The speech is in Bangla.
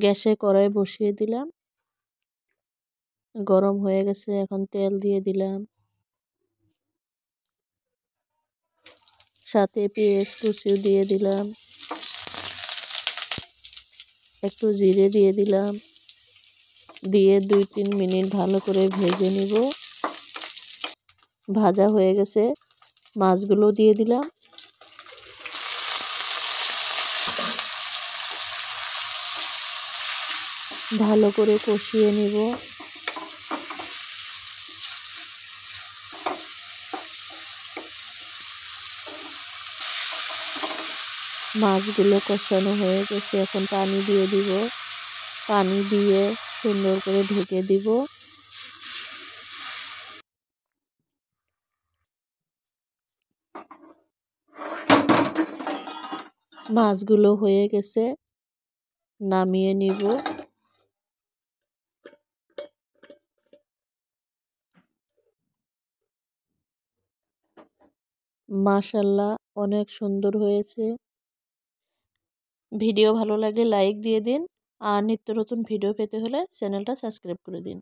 গ্যাসে কড়াই বসিয়ে দিলাম, গরম হয়ে গেছে। এখন তেল দিয়ে দিলাম, সাথে পেঁয়াজ কুচিও দিয়ে দিলাম, একটু জিরে দিয়ে দিলাম, দিয়ে 2-3 মিনিট ভালো করে ভেজে নিব। ভাজা হয়ে গেছে, মাছগুলো দিয়ে দিলাম, ভালো করে কষিয়ে নিব। মাছগুলো কষানো হয়ে গেছে, এখন পানি দিয়ে দিব। পানি দিয়ে সুন্দর করে ঢেকে দিব। মাছগুলো হয়ে গেছে, নামিয়ে নিব। মাশাআল্লাহ, অনেক সুন্দর হয়েছে। ভিডিও ভালো লাগলে লাইক দিয়ে দিন, আর নিত্য নতুন ভিডিও পেতে হলে চ্যানেলটা সাবস্ক্রাইব করে দিন।